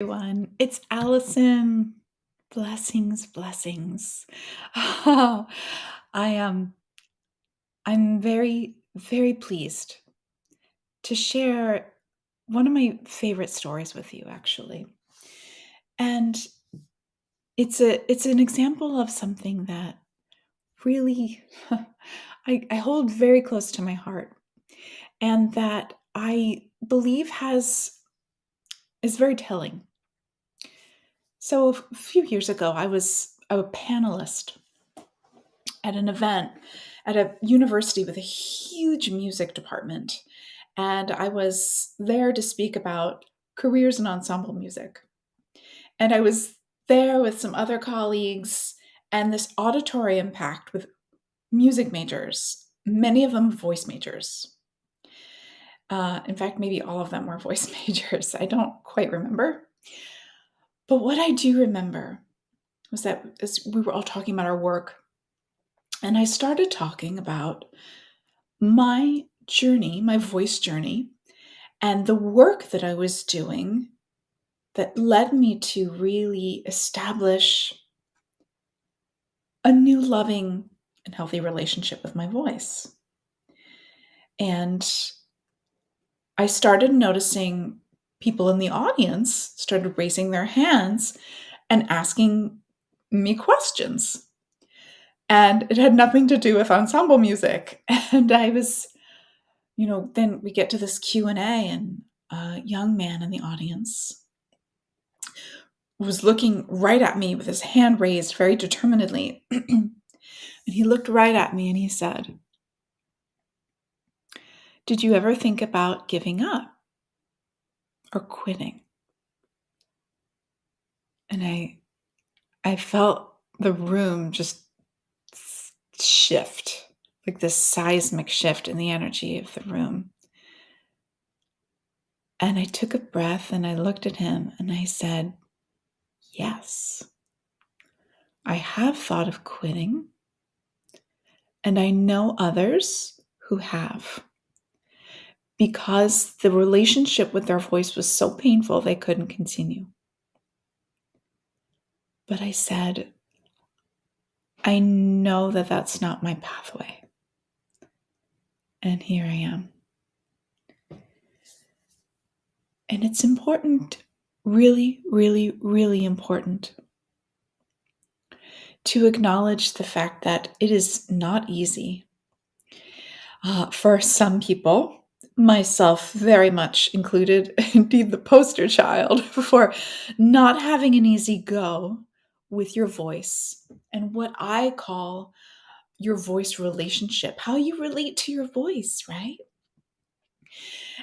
Everyone. It's Allison. Blessings, blessings. Oh, I am I'm very, very pleased to share one of my favorite stories with you actually. And it's an example of something that really I hold very close to my heart and that I believe has is very telling. So a few years ago, I was a panelist at an event at a university with a huge music department. And I was there to speak about careers in ensemble music. And I was there with some other colleagues and this auditorium packed with music majors, many of them voice majors. In fact, maybe all of them were voice majors. I don't quite remember. But what I do remember was that as we were all talking about our work, and I started talking about my journey, my voice journey, and the work that I was doing that led me to really establish a new loving and healthy relationship with my voice. And I started noticing people in the audience started raising their hands and asking me questions. And it had nothing to do with ensemble music. And I was, then we get to this Q&A and a young man in the audience was looking right at me with his hand raised very determinedly. And he looked right at me and he said, "Did you ever think about giving up or quitting?" And I felt the room just shift, like this seismic shift in the energy of the room. And I took a breath and I looked at him and I said, "Yes, I have thought of quitting, and I know others who have, because the relationship with their voice was so painful they couldn't continue." But I said, "I know that that's not my pathway." And here I am. And it's important, really, really, really important to acknowledge the fact that it is not easy. For some people, myself very much included, indeed the poster child, for not having an easy go with your voice and what I call your voice relationship, how you relate to your voice, right?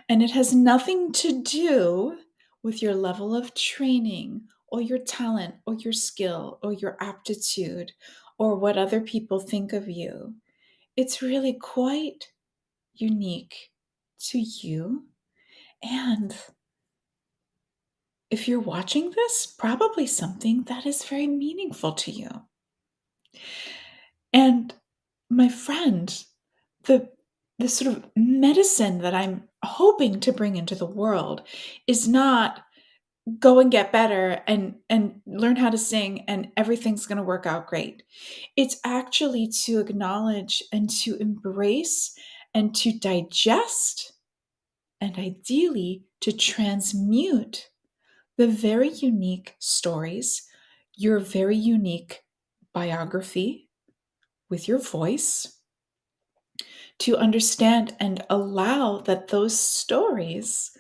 And it has nothing to do with your level of training or your talent or your skill or your aptitude or what other people think of you. It's really quite unique to you. And if you're watching this, probably something that is very meaningful to you. And my friend, the the sort of medicine that I'm hoping to bring into the world is not go and get better and learn how to sing and everything's going to work out great. It's actually to acknowledge and to embrace and to digest and ideally to transmute the very unique stories, your very unique biography with your voice, to understand and allow that those stories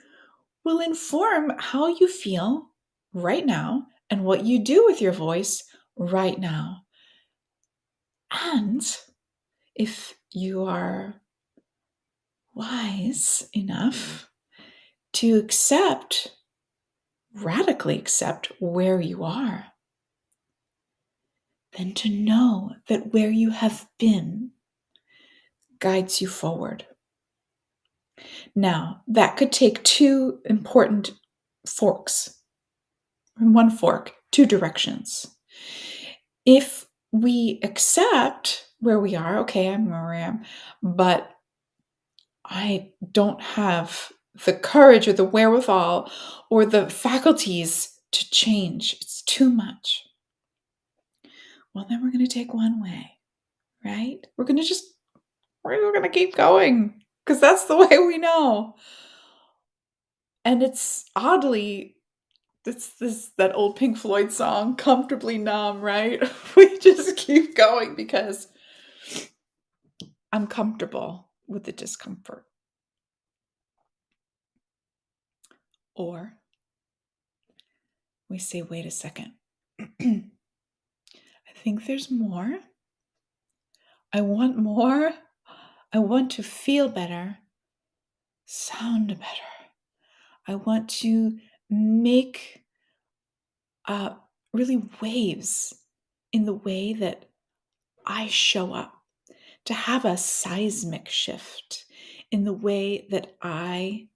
will inform how you feel right now and what you do with your voice right now. And if you are wise enough to radically accept where you are, then to know that where you have been guides you forward. Now, that could take two important forks. In one fork, two directions. If we accept where we are, okay, I'm where I am, but I don't have the courage or the wherewithal or the faculties to change. It's too much. Well, then we're going to take one way, right? We're going to keep going because that's the way we know. And it's oddly, it's that old Pink Floyd song, Comfortably Numb, right? We just keep going because I'm comfortable with the discomfort. Or we say, wait a second. I think there's more. I want more. I want to feel better, sound better. I want to make really waves in the way that I show up, to have a seismic shift in the way that I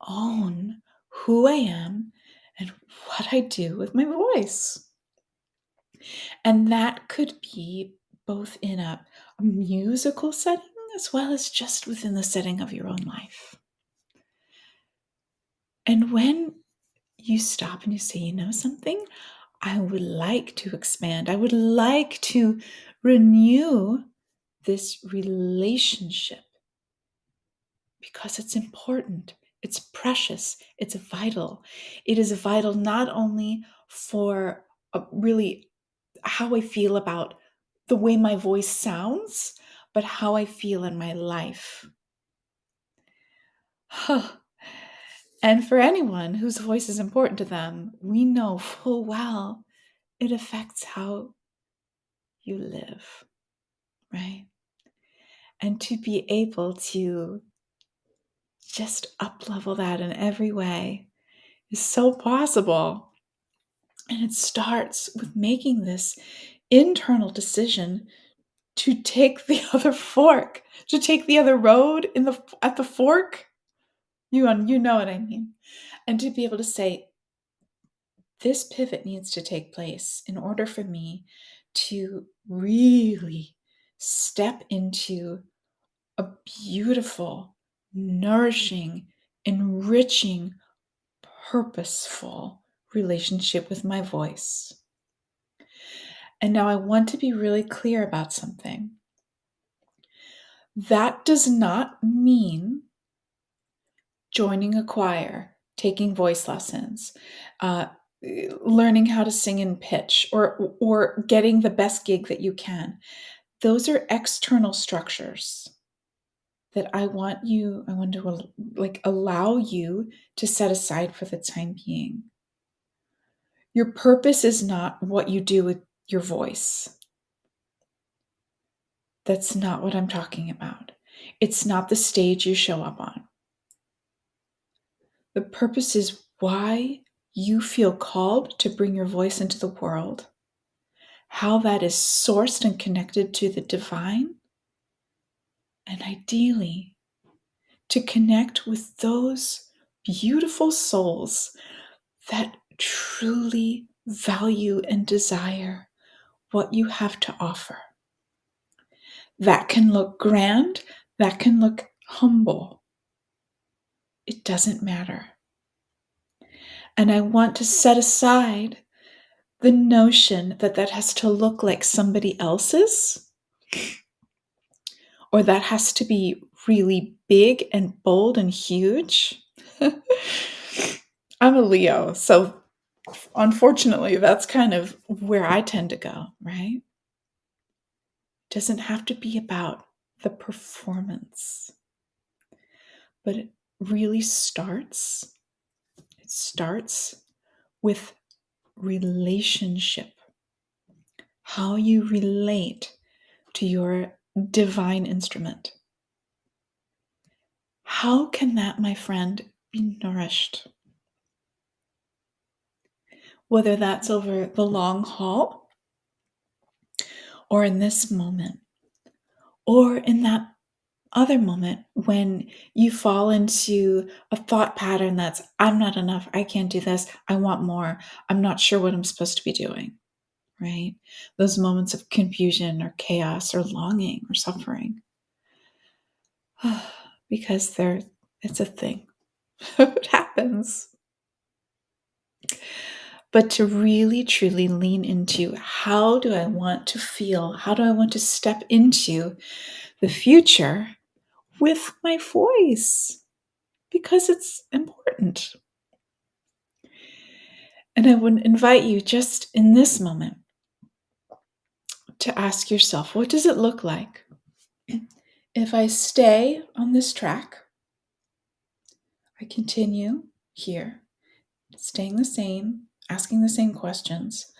own who I am and what I do with my voice. And that could be both in a musical setting as well as just within the setting of your own life. And when you stop and you say, you know something, I would like to expand. I would like to renew this relationship because it's important, it's precious, it's vital. It is vital not only for really how I feel about the way my voice sounds, but how I feel in my life. And for anyone whose voice is important to them, we know full well it affects how you live, right? And to be able to just up-level that in every way is so possible. And it starts with making this internal decision to take the other fork, to take the other road at the fork. You know what I mean. And to be able to say, this pivot needs to take place in order for me to really step into a beautiful, nourishing, enriching, purposeful relationship with my voice. And now I want to be really clear about something. That does not mean joining a choir, taking voice lessons, learning how to sing in pitch, or getting the best gig that you can. Those are external structures that I want to allow you to set aside for the time being. Your purpose is not what you do with your voice. That's not what I'm talking about. It's not the stage you show up on. The purpose is why you feel called to bring your voice into the world, how that is sourced and connected to the divine, and ideally to connect with those beautiful souls that truly value and desire what you have to offer. That can look grand, that can look humble. It doesn't matter. And I want to set aside the notion that that has to look like somebody else's, or that has to be really big and bold and huge. I'm a Leo, so unfortunately, that's kind of where I tend to go, right? It doesn't have to be about the performance, but it really starts with relationship. How you relate to your divine instrument. How can that, my friend, be nourished? Whether that's over the long haul, or in this moment, or in that other moment when you fall into a thought pattern that's, I'm not enough, I can't do this, I want more, I'm not sure what I'm supposed to be doing, right? Those moments of confusion or chaos or longing or suffering. Because it's a thing. It happens. but to really truly lean into, how do I want to feel? How do I want to step into the future with my voice? Because it's important. And I would invite you just in this moment to ask yourself, what does it look like if I stay on this track? I continue here, staying the same, asking the same questions.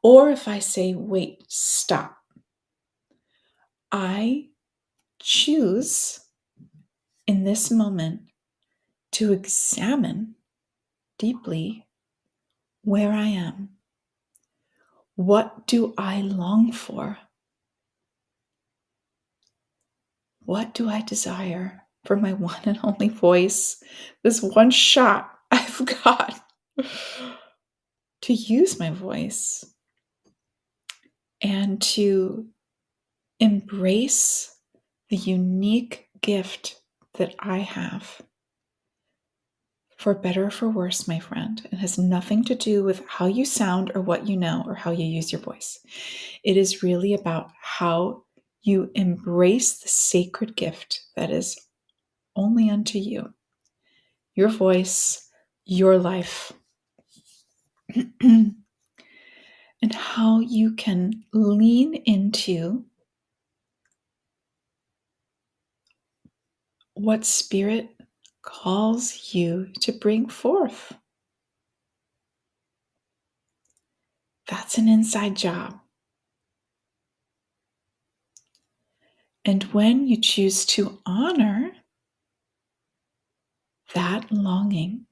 Or if I say, wait, stop. I choose in this moment to examine deeply where I am. What do I long for? What do I desire for my one and only voice? This one shot I've got to use my voice and to embrace the unique gift that I have. For better or for worse, my friend, it has nothing to do with how you sound or what you know or how you use your voice. It is really about how you embrace the sacred gift that is only unto you, your voice, your life, and how you can lean into what Spirit calls you to bring forth. That's an inside job. And when you choose to honor that longing,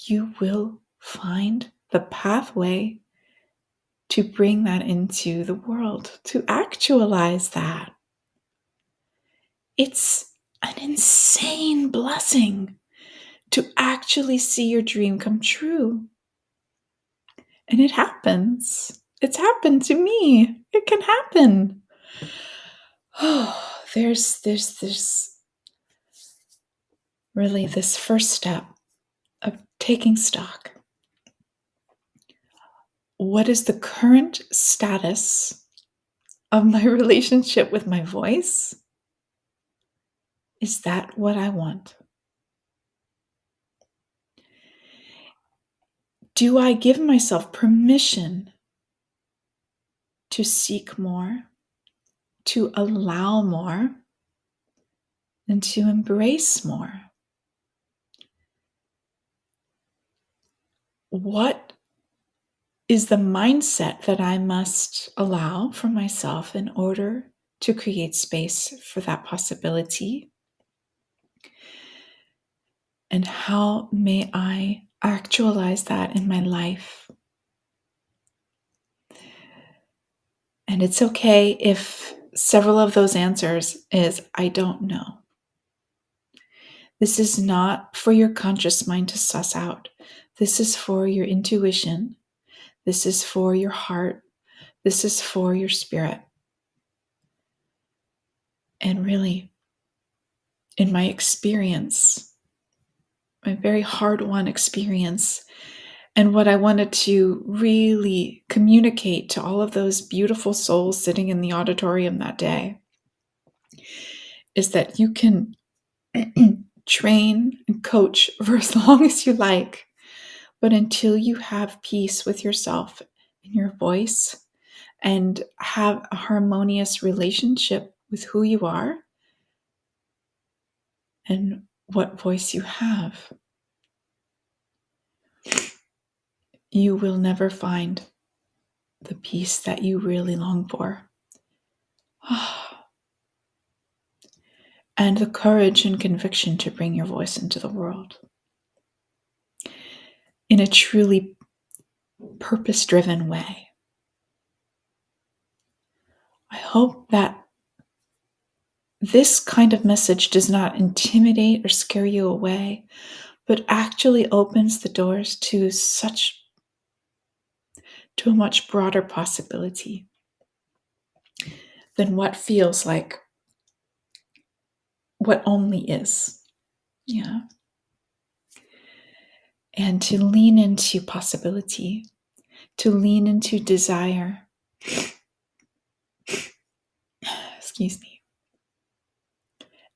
you will find the pathway to bring that into the world, to actualize that. It's an insane blessing to actually see your dream come true. And it happens. It's happened to me. It can happen. Oh, there's really this first step of taking stock. What is the current status of my relationship with my voice? Is that what I want? Do I give myself permission to seek more, to allow more, and to embrace more? What is the mindset that I must allow for myself in order to create space for that possibility? And how may I actualize that in my life? And it's okay if several of those answers is, I don't know. This is not for your conscious mind to suss out. This is for your intuition. This is for your heart. This is for your spirit. And really, in my experience, my very hard-won experience, and what I wanted to really communicate to all of those beautiful souls sitting in the auditorium that day, is that you can train and coach for as long as you like, but until you have peace with yourself and your voice and have a harmonious relationship with who you are and what voice you have, you will never find the peace that you really long for. And the courage and conviction to bring your voice into the world in a truly purpose-driven way. I hope that this kind of message does not intimidate or scare you away, but actually opens the doors to a much broader possibility than what feels like what only is. Yeah. and to lean into possibility, to lean into desire. Excuse me.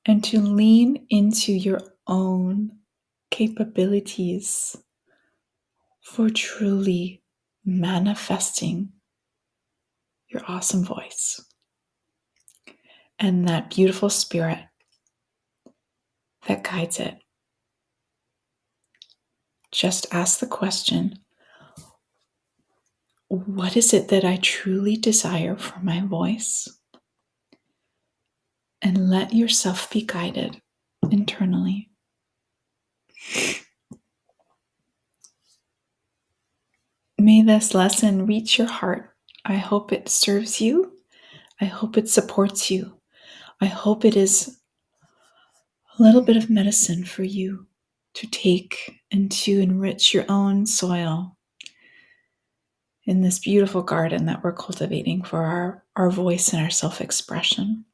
And to lean into your own capabilities for truly manifesting your awesome voice and that beautiful spirit that guides it. Just ask the question, what is it that I truly desire for my voice? And let yourself be guided internally. May this lesson reach your heart. I hope it serves you. I hope it supports you. I hope it is a little bit of medicine for you to take and to enrich your own soil in this beautiful garden that we're cultivating for our voice and our self-expression.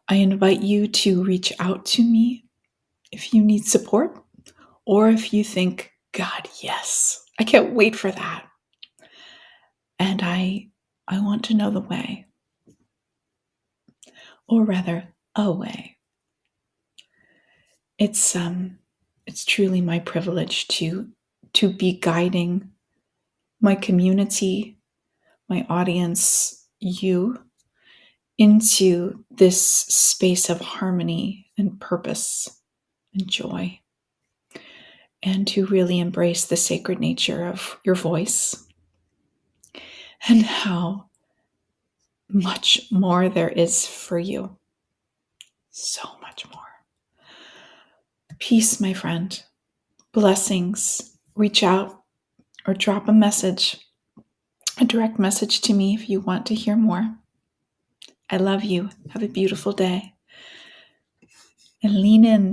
I invite you to reach out to me if you need support, or if you think, God, yes, I can't wait for that. And I want to know the way, or rather, a way. It's truly my privilege to be guiding my community, my audience, you, into this space of harmony and purpose and joy, and to really embrace the sacred nature of your voice and how much more there is for you. So much more. Peace, my friend. Blessings. Reach out or drop a message, a direct message to me if you want to hear more. I love you. Have a beautiful day. And lean in.